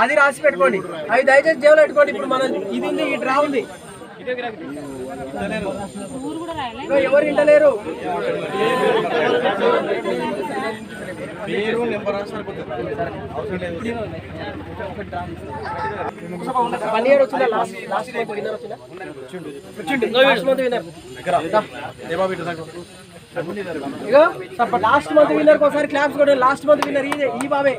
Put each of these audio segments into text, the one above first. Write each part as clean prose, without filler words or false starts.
అది రాసి పెట్టుకోండి. అవి దయచేసి జేబులో పెట్టుకోండి. ఇప్పుడు మనం ఇది ఉంది, ఈ డ్రా ఉంది, ఎవరు ఇంటలేరు. వన్ ఇయర్ వచ్చిందా? లాస్ట్ మంత్ విన్నర్ వచ్చిందా? లాస్ట్ మంత్ విన్నర్ ఇగో లాస్ట్ మంత్ విన్నర్ ఒకసారి క్లాప్స్ కూడా. లాస్ట్ మంత్ విన్నర్ ఈ బాబే.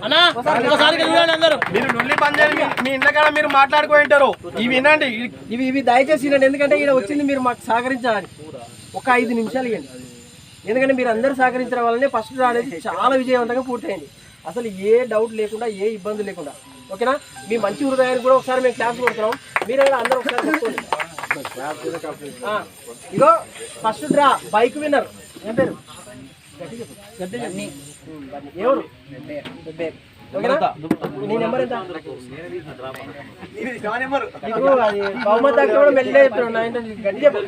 మీరు నుల్లి పందేలు మీ ఇంట్లో కాడ మీరు మాట్లాడుకుంటారు. ఇవి వినండి, ఇవి దయచేసి వినండి. ఎందుకంటే ఇక్కడ వచ్చింది మీరు మాకు సహకరించాలని. ఒక 5 నిమిషాలు ఇవ్వండి. ఎందుకంటే మీరు అందరూ సహకరించడం వల్లనే ఫస్ట్ అనేది చాలా విజయవంతంగా పూర్తయింది. అసలు ఏ డౌట్ లేకుండా, ఏ ఇబ్బంది లేకుండా. ఓకేనా? మీ మంచి హృదయానికి కూడా ఒకసారి మేము క్లాప్స్ కొడుతున్నాం. మీరు అందరూ ఒకసారి చెప్పుకోండి. ఇగో ఫస్ట్ డ్రా బైక్ విన్నర్. ఏం పేరు? ఎవరు? నీ నెంబర్ ఎంత? అది బహుమతి దగ్గర కూడా మెల్లే చెప్తున్నాడు. గట్టి చెప్పు.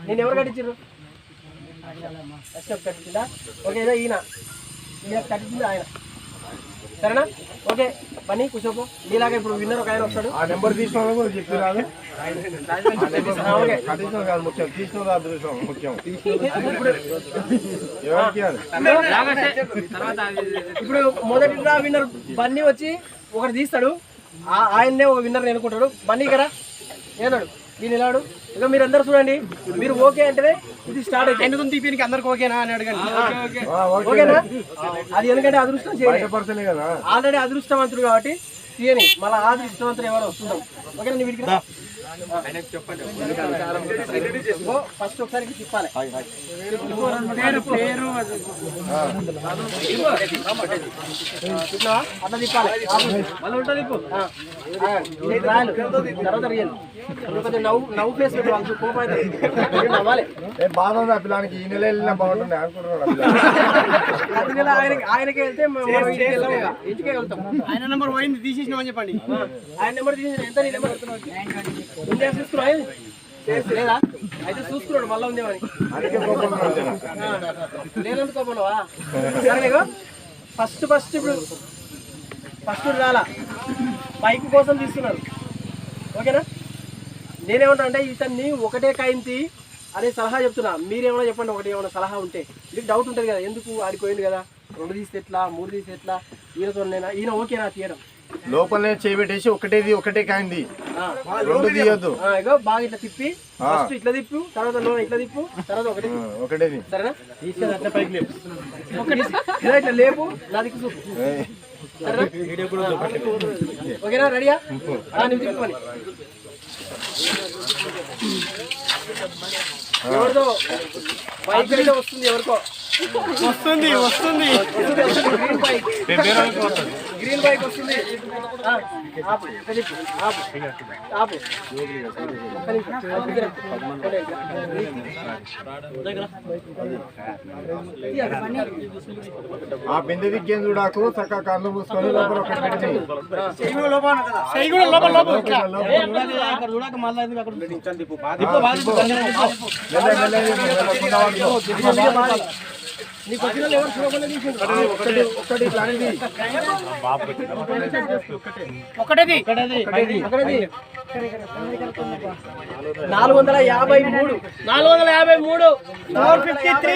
నేను ఎవరు కట్టించారు? కట్టించిందా? ఓకే, ఏదో ఈయన కట్టించింది ఆయన. సరేనా? ఓకే పని కూర్చోపో. నీలాగా ఇప్పుడు విన్నర్ ఒక ఆయన వస్తాడు. ఆ నెంబర్ తీసుకోవాలి కూడా చెప్పిరాదు. ఇప్పుడు మొదటి డ్రా విన్నర్ బన్నీ వచ్చి ఒకటి తీస్తాడు. ఆయన్నే ఒక విన్నర్ ఎన్నుకుంటాడు. బన్నీ కదా ఏనాడు ఈయన ఎలాడు. ఇక మీరు అందరు చూడండి. మీరు ఓకే అంటే ఇది స్టార్ట్ అయితే ఎందుకు తీపినికి అందరికి ఓకేనా అని అడగండి. ఓకేనా? అది ఎందుకంటే అదృష్టం చేయాలి. ఆల్రెడీ అదృష్టవంతుడు కాబట్టి తీయని మళ్ళీ అదృష్టవంతుడు ఎవరు వస్తుంటాం. ఓకేనా? నీ వీడికి ఫస్ట్ ఒకసారి తిప్పాలి. అట్లా తిప్పాలి. తర్వాత కొంచెం నవ్వు ప్లేస్ పెట్టాలి. కోపం అయితే నవ్వాలి. బాగా ఉంది ఆ పిల్లానికి. ఈ నెల వెళ్ళినా బాగుంటుంది అనుకుంటున్నాడు. ఆయనకి వెళ్తే ఇంటికే వెళ్తాం. ఆయన నెంబర్ పోయింది, తీసేసినామని చెప్పండి. ఆయన నెంబర్ తీసేసిన ఎంత? నీ నెంబర్ చూసుకున్నా లేదా? అయితే చూసుకున్నాడు మళ్ళీ ఉందేమని. నేనందుకు కోపనవా? సరే ఫస్ట్ ఇప్పుడు ఫస్ట్ రాలా బైక్ కోసం తీస్తున్నారు. ఓకేనా? నేనేమంటా అంటే ఇతన్ని ఒకటే కాయింతి అనే సలహా చెప్తున్నా. మీరేమన్నా చెప్పండి. ఒకటి ఏమైనా సలహా ఉంటే. మీకు డౌట్ ఉంటుంది కదా, ఎందుకు ఆడిపోయింది కదా, 2 తీస్తే ఎట్లా, 3 తీస్తే ఎట్లా, ఈయనతో ఈయన ఓకేనా తీయడం? లోపలనే చేయబెట్టేసి ఒకటే కాయింది, 2 తీయొద్దు. ఇగో బాగా ఇట్లా తిప్పి ఫస్ట్ ఇట్లా తిప్పు, తర్వాత ఇట్లా తిప్పు, తర్వాత ఒకటే. సరేనా? ఇట్లా లేపు నా దిక్కు చూపు. ఓకేనా? రెడీయా? నువ్వు తిప్పని ఎవరితో బైక్ అయితే వస్తుంది. ఎవరికో వస్తుంది. గ్రీన్ బైక్ వస్తుంది. ఆ బిందె దిగ్గేం చూడాకు. చక్కగా కళ్ళు మూసుకొని లోపల నీకు వచ్చిన ఎవరు చూడకుండా ఒకటేది 453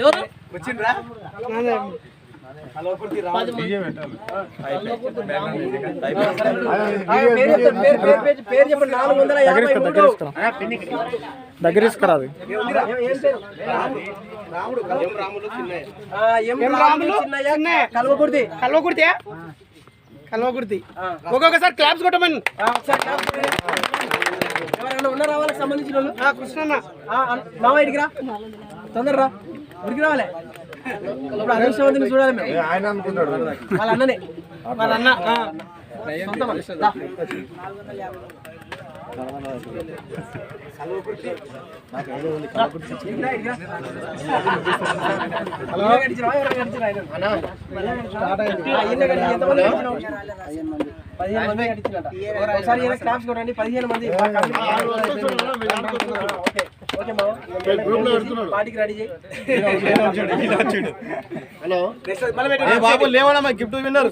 ఎవరు వచ్చిండ్రా? పేరు చెప్పండి. 453 దగ్గర తీసుకురాదు. కల్వకుర్తి. ఒక్కొక్కసారి క్లాప్స్ కొట్టమని. ఎవరైనా ఉన్నారా వాళ్ళకి సంబంధించిన వాళ్ళు? కృష్ణ మామ ఇడికి రా, తొందరరా, ఉడికి రావాలి. ఇప్పుడు అదృష్టవంతుని చూడాలి మేము. ఆయన అనుకుంటాడు వాళ్ళ అన్ననే, వాళ్ళ అన్న ఒకసారి క్లాప్స్ కొట్టండి. 15 మంది. ఓకే మామ పార్టీకి రెడీ చేయి హలో బాబు లేవడమ్మా గిఫ్ట్ విన్నర్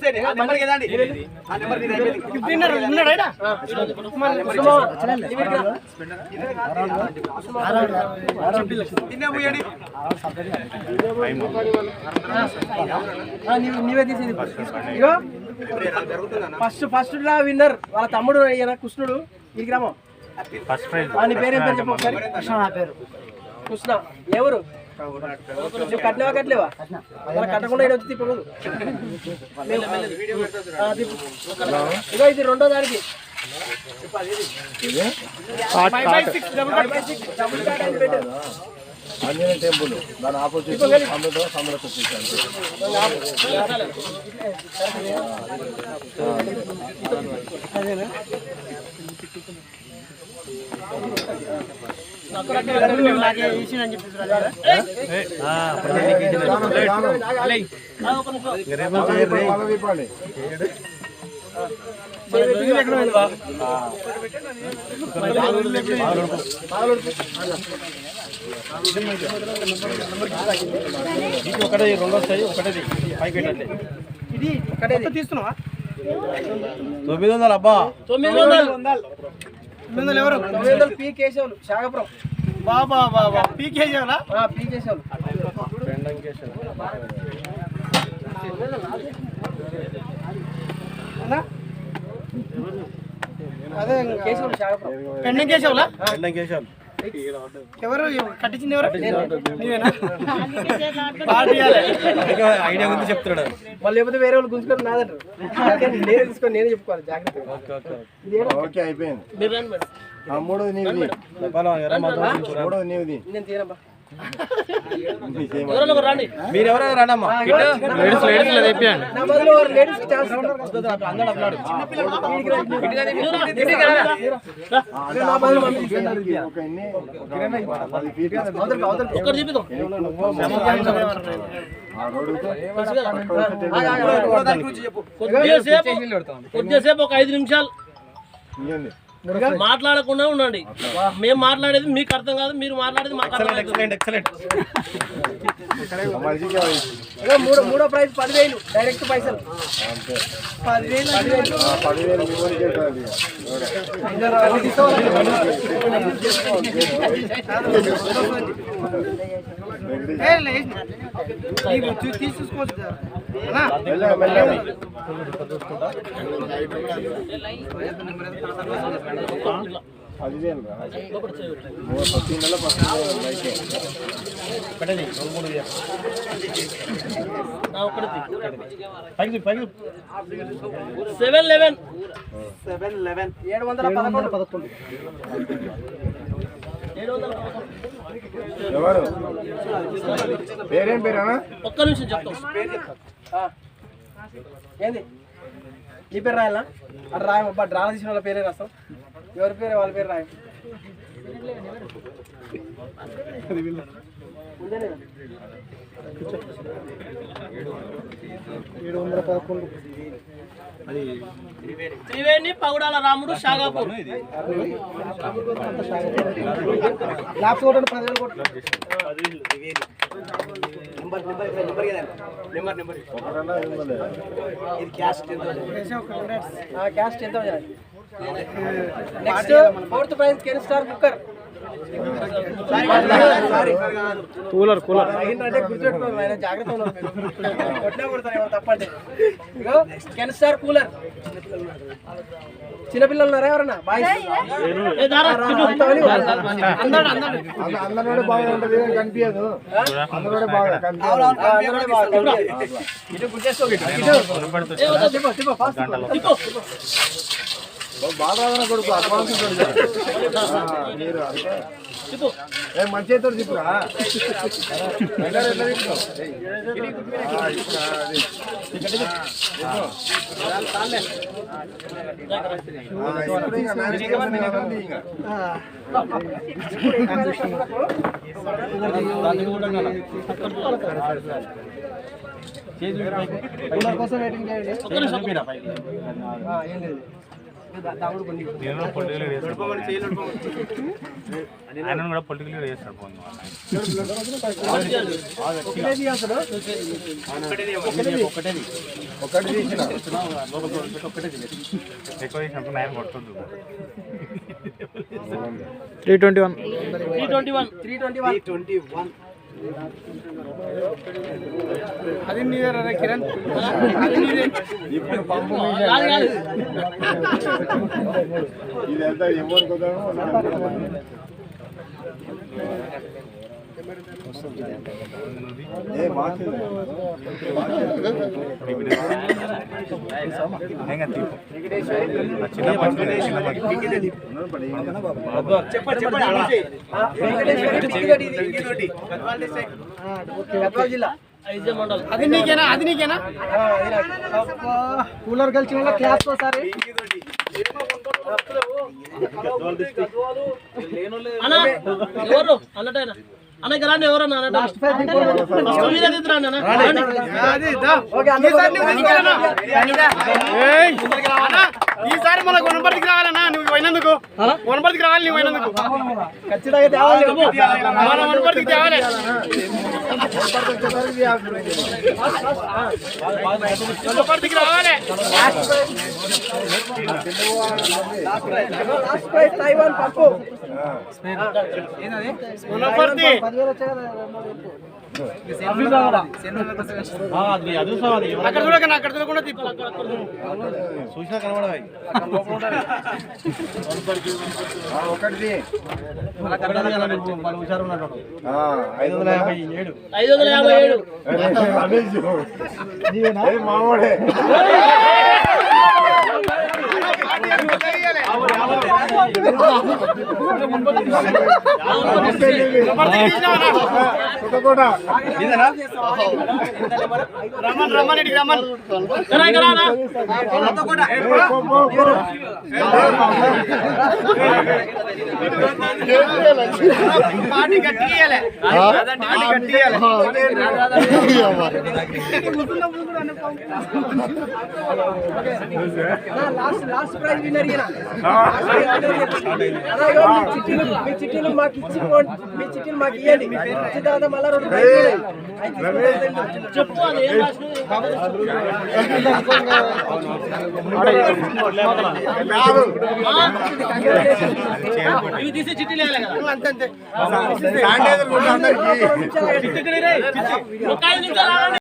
నీవే తీసేది ఇగో ఫస్ట్ లా విన్నర్ వాళ్ళ తమ్ముడు ఈయన కృష్ణుడు ఈ గ్రామం నీ పేరేం పేరు చెప్పు ఒకసారి కృష్ణ ఎవరు నువ్వు కట్టినవా కట్టలేవా అలా కట్టకుండా ఇక్కడ వచ్చి తిప్పకూడదు ఇగో ఇది రెండో దానికి ఆంజనేయ టెంపుల్ దాని ఆపోజిట్ ఒకటే రెండు వస్తాయి ఒకటి పైకి పెట్టండి ఇది ఒకటే తీస్తున్నావా 900 అబ్బా 900 ఎవరు 900 పీ కేశవులు శాగపురం బాబా బాబా పీ కేశవులా పీ కేశవులు అదే కేశవులు శాగపురం పెండం కేశవులా పెండం కేశవులు ఎవరు కట్టించింది ఎవరు ఐడియా ఉంది చెప్తున్నాడు వాళ్ళు లేకపోతే వేరే వాళ్ళు గుంజుకొని నాదంటారు నేనే తీసుకొని నేనే చెప్పుకోవాలి జాగ్రత్తగా ఓకే అయిపోయింది మూడోది నీది మూడోది నీది నేను తీరమ్మా మీరెవరైనా రానమ్మా నా బదులు లేడీస్ ఛాన్స్ నా బదులు కొద్దిసేపు ఒక 5 నిమిషాలు మాట్లాడకుండా ఉండండి. మేము మాట్లాడేది మీకు అర్థం కాదు, మీరు మాట్లాడేది మాకు అర్థం కాదు. మూడో ప్రైజ్ 10,000 డైరెక్ట్ పైసలు 10,000 తీసుకోవచ్చు. ఎవరు పేరేం పేరేనా? ఒక్క నిమిషం చెప్తాం. ఏంది నీ పేరు రాయాలా? అటు రాయమ్మా, డ్రామా తీసిన వాళ్ళ పేరే రాస్తాం. ఎవరి పేరు వాళ్ళ పేరు రాయం. త్రివేణి పగడాల రాముడు షాగాపూర్. క్యాస్ట్ ఎంత? Next 4th prize Kenstar cooker. Cooler అంటే గుర్తుపెట్టుకోవాలి, ఆయన జాగ్రత్త ఉన్నారు. కొట్టినా కొడతారు ఏమో తప్పంటే. ఇగో కెన్ స్టార్ కూలర్. చిన్నపిల్లలు ఉన్నారా ఎవరన్నా? బాయ్ అందరూ బాగా ఉంటది, కనిపించదు. అందరూ బాగా బాగా కొడుకు అడ్వాన్స్ మీరు మంచి అయితే చెప్పురా. కోసం వెయిటింగ్ చేయండి. దాముడు కొన్ని నేను పొలిటికల్ ఆయన కూడా పొలిటికల్ చేస్తాడు ఒకటేది అసలు ఒకటి తీసిన ఎక్కువ చేసినప్పుడు ఆయన కొడుతుంది 321 అది నీదే కిరణ్ ఇప్పుడు పంపు కాదు కాదు ఇదంతా ఎవరికొద్దామో ఏ మార్చి గద్వాల జిల్లా ఐజే మండల్ అది నీకేనా కూలర్ కలిసిన క్లాస్ ఒకసారి అన్న ఎవరు అన్నటైనా అన్న ఇక్కడ రాండి ఎవరన్నా అన్నట్టు ఫస్ట్ మీద ఎత్తురండి అన్న రాండి. ఓకే అందరూ ఈసారి మన గుణపర్తికి రావాలన్నా నువ్వు పోయినందుకు గుణపర్తికి రావాలి నువ్వు పోయినందుకు ఖచ్చితంగా తేవాలి మన గుణపర్తికి తేవాలి గుణపర్తికి రావాలి లాస్ట్ ప్రైజ్ తైవాన్ పప్పు గుణపర్తి 10,000 వచ్చాయి కదా అక్కడ చూడకన్నా అక్కడ చూడకుండా తిప్పు ఒకటి 557 మామూడే రమ్మని రమ్మని ఇక్కడ రానా పార్టీ గట్టియాలి లాస్ట్ ప్రైజ్ విన్నర్ మీ చిట్టీలు మాకు ఇచ్చి మీ చిట్టీలు మాకు ఇవ్వండి ఇచ్చిన తర్వాత మళ్ళీ 2 ప్రైజ్ చెప్పు అది ఏం రాసినది ఇవి తీసి చిట్టీలు వేయాలి కదా శానిటైజర్ కూడా అందరికీ చిట్టి ఒక 5 నిమిషాలు ఆగండి.